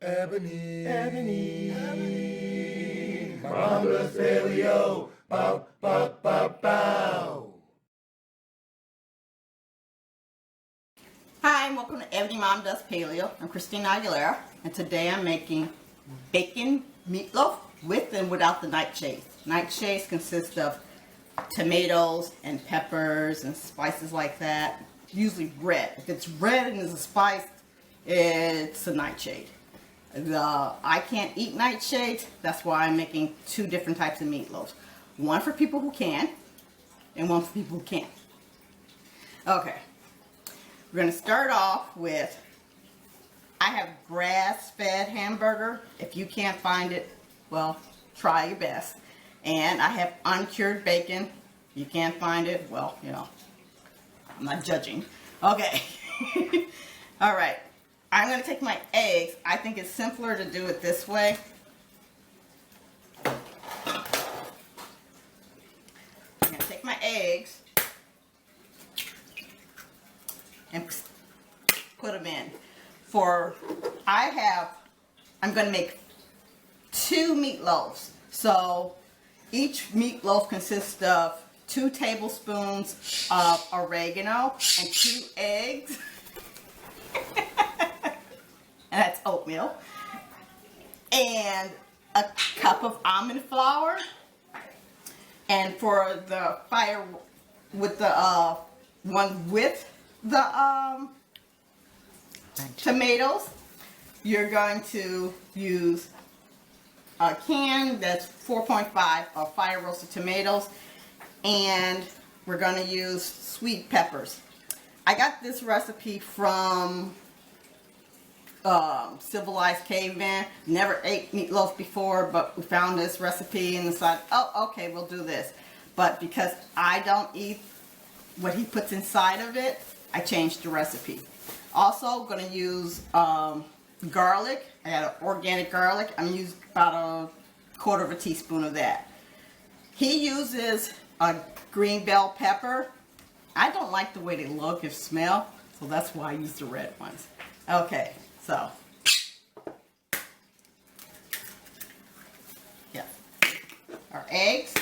Ebony, Mom does paleo, bow, bow, bow, bow. Hi, and welcome to Ebony Mom Does Paleo. I'm Christina Aguilera, and today I'm making bacon meatloaf with and without the nightshades. Nightshades consist of tomatoes and peppers and spices like that. Usually red. If it's red and it's a spice, it's a nightshade. I can't eat nightshades, that's why I'm making two different types of meatloaves. One for people who can, and one for people who can't. Okay, we're going to start off with, I have grass-fed hamburger. If you can't find it, well, try your best. And I have uncured bacon. If you can't find it, well, you know, I'm not judging. Okay. All right. I'm going to take my eggs. I think it's simpler to do it this way. I'm going to take my eggs and put them in. I'm going to make 2 meatloaves. So each meatloaf consists of 2 tablespoons of oregano and 2 eggs. And that's oatmeal, and a cup of almond flour. And for the fire with the one with the tomatoes, you're going to use a can that's 4.5 of fire roasted tomatoes, and we're going to use sweet peppers. I got this recipe from Civilized Caveman. Never ate meatloaf before, but we found this recipe and decided, oh, okay, we'll do this. But because I don't eat what he puts inside of it, I changed the recipe. Also, going to use garlic. I got organic garlic. I'm going to use about 1/4 teaspoon of that. He uses a green bell pepper. I don't like the way they look or smell, so that's why I use the red ones. Okay. So, yeah, our eggs,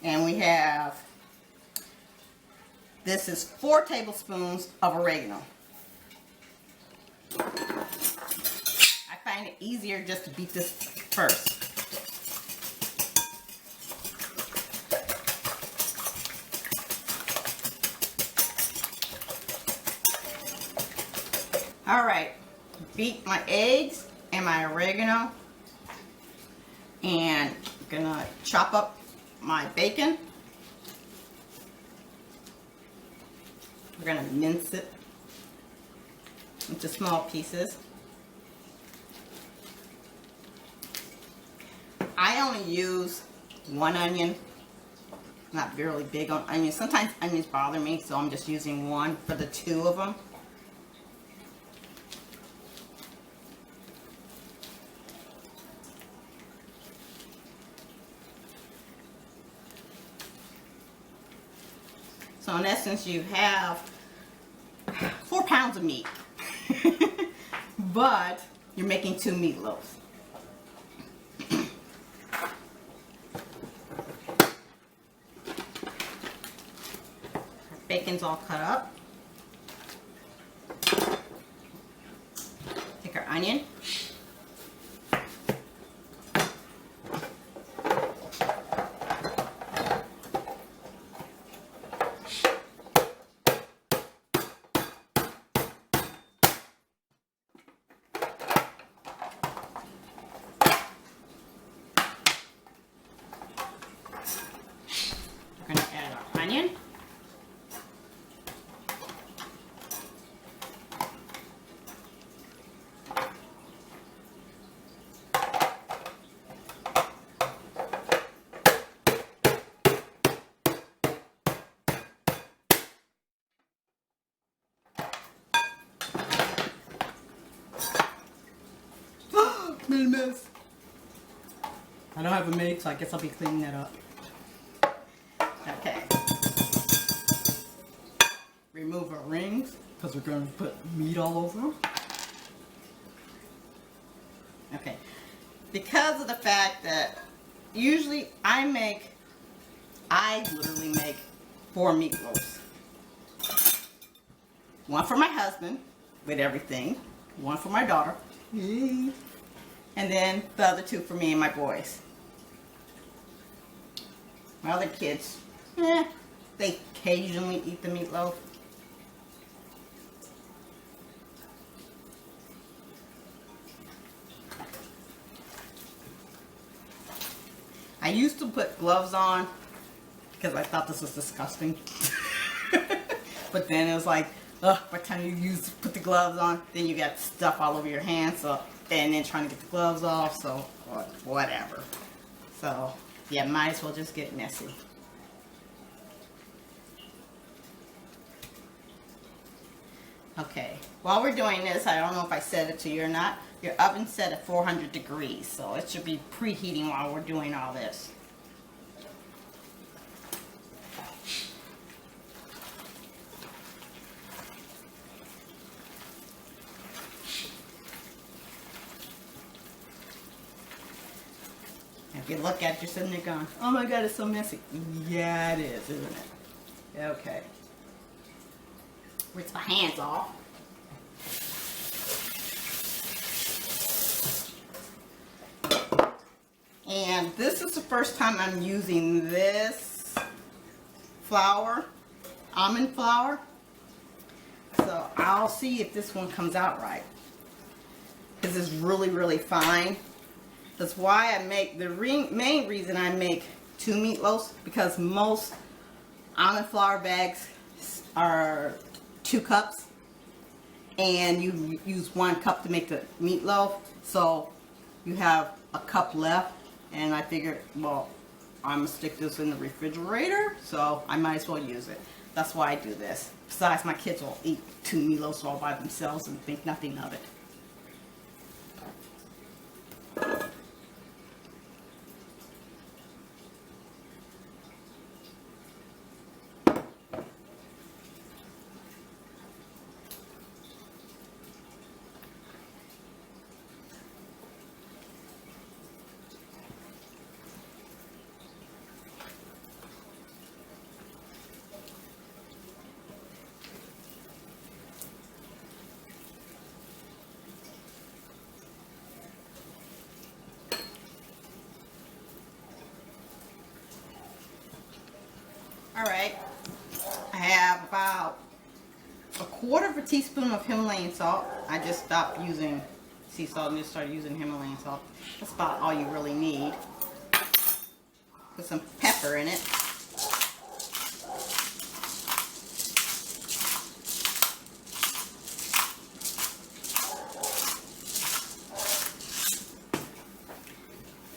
and we have, this is 4 tablespoons of oregano. I find it easier just to beat this first. Alright, beat my eggs and my oregano, and I'm gonna chop up my bacon. We're gonna mince it into small pieces. I only use 1 onion, not really big on onions. Sometimes onions bother me, so I'm just using 1 for the 2 of them. So in essence, you have 4 pounds of meat, but you're making 2 meatloaves. Bacon's all cut up. Take our onion. We're going to add our onion. Made a mess. I don't have a maid, so I guess I'll be cleaning that up. Okay. remove our rings because we're going to put meat all over them. Okay. Because of the fact that usually I literally make 4 meatloaves. One for my husband with everything. One for my daughter. And then the other 2 for me and my boys. My other kids, they occasionally eat the meatloaf. I used to put gloves on because I thought this was disgusting. But then it was like, by the time you put the gloves on, then you got stuff all over your hands, and then trying to get the gloves off, so whatever. So yeah, might as well just get messy. Okay, while we're doing this, I don't know if I said it to you or not, your oven's set at 400 degrees, so it should be preheating while we're doing all this. If you look at it, you're sitting there going, oh my God, it's so messy. Yeah, it is, isn't it? Okay. Rinse my hands off. And this is the first time I'm using this flour, almond flour. So I'll see if this one comes out right. This is really, really fine. That's why I make, the main reason I make 2 meatloaves, because most almond flour bags are 2 cups, and you use 1 cup to make the meatloaf, so you have a cup left, and I figured, well, I'm gonna stick this in the refrigerator, so I might as well use it. That's why I do this. Besides, my kids will eat 2 meatloaves all by themselves and think nothing of it. Alright, I have about 1/4 teaspoon of Himalayan salt. I just stopped using sea salt and just started using Himalayan salt. That's about all you really need. Put some pepper in it.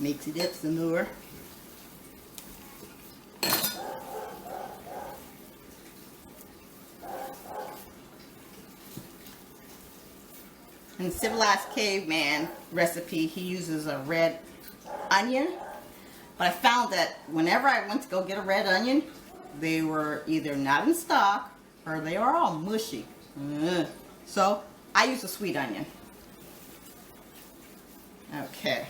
Mixy dips the manure. In Civilized Caveman recipe, he uses a red onion. But I found that whenever I went to go get a red onion, they were either not in stock or they are all mushy. So I use a sweet onion. Okay.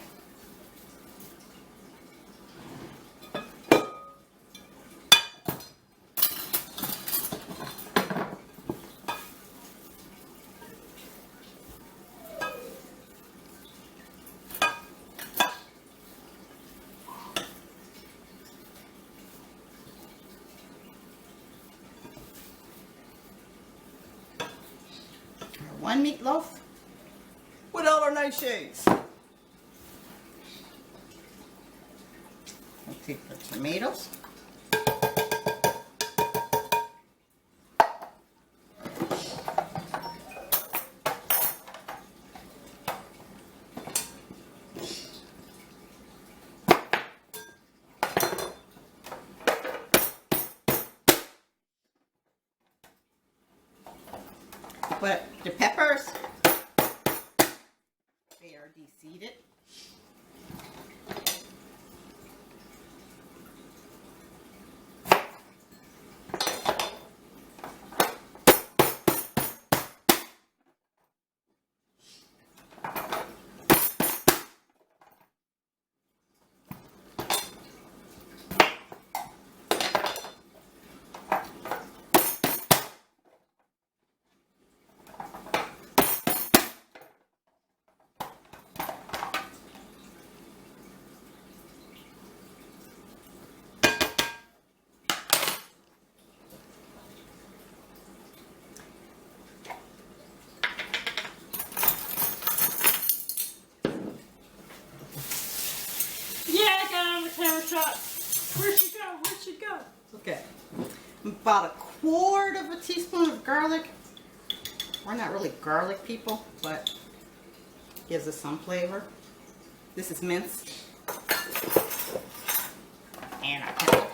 One meatloaf without our nightshades. I'll take the tomatoes. But the peppers, they are de-seeded. about a quart of a teaspoon of garlic. We're not really garlic people, but gives us some flavor. This is minced. And our pepper.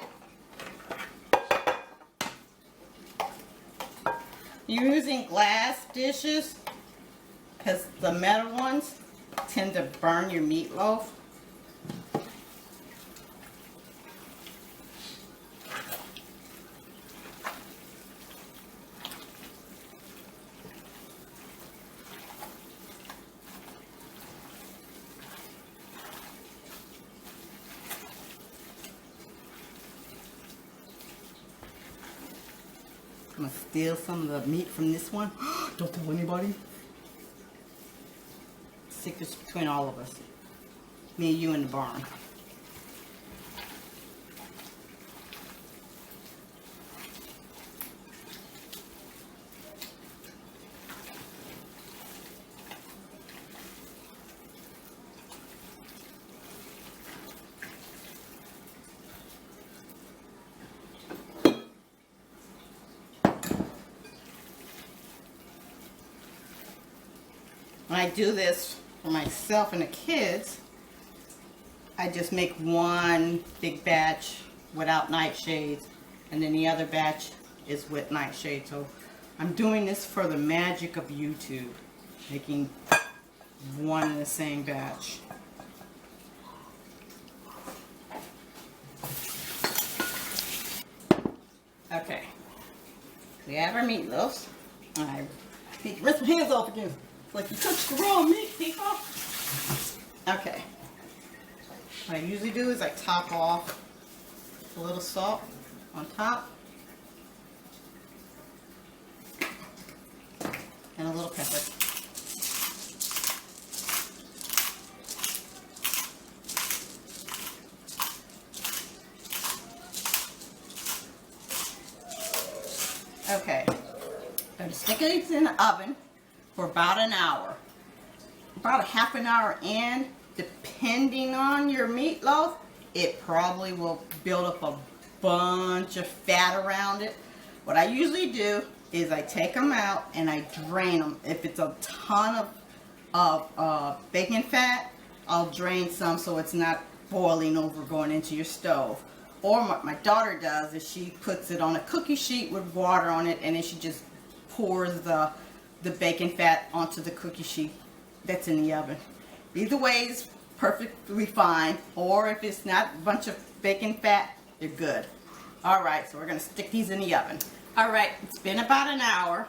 You're using glass dishes because the metal ones tend to burn your meatloaf. I'm gonna steal some of the meat from this one. Don't tell anybody. Secrets between all of us. Me and you in the barn. When I do this for myself and the kids, I just make one big batch without nightshades, and then the other batch is with nightshades. So I'm doing this for the magic of YouTube, making one in the same batch. Okay, we have our meatloaves. I need to rinse my hands off again. Like you touched the raw meat, people. Okay. What I usually do is I top off a little salt on top and a little pepper. Okay. I'm gonna stick these in the oven for about an hour. About a half an hour in, depending on your meatloaf, it probably will build up a bunch of fat around it. What I usually do is I take them out and I drain them. If it's a ton of bacon fat, I'll drain some so it's not boiling over going into your stove. Or what my daughter does is she puts it on a cookie sheet with water on it, and then she just pours the bacon fat onto the cookie sheet that's in the oven. Either way is perfectly fine, or if it's not a bunch of bacon fat, they're good. Alright, so we're going to stick these in the oven. Alright, it's been about an hour.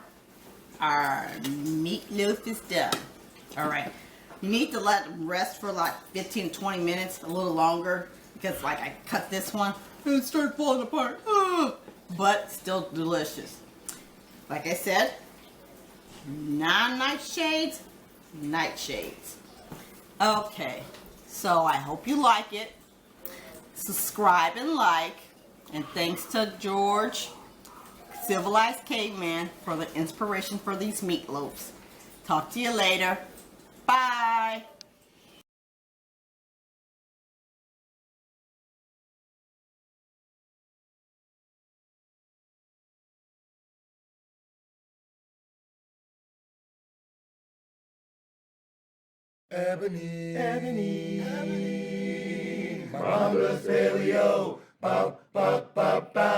Our meatloaf is done. Alright, you need to let them rest for like 15 to 20 minutes, a little longer, because like I cut this one and it started falling apart. But still delicious. Like I said, non-nightshades, nightshades. Okay, so I hope you like it. Subscribe and like. And thanks to George, Civilized Caveman, for the inspiration for these meatloaves. Talk to you later. Bye. Ebony, Ebony, Ebony, marvelous Paleo, ba ba ba ba.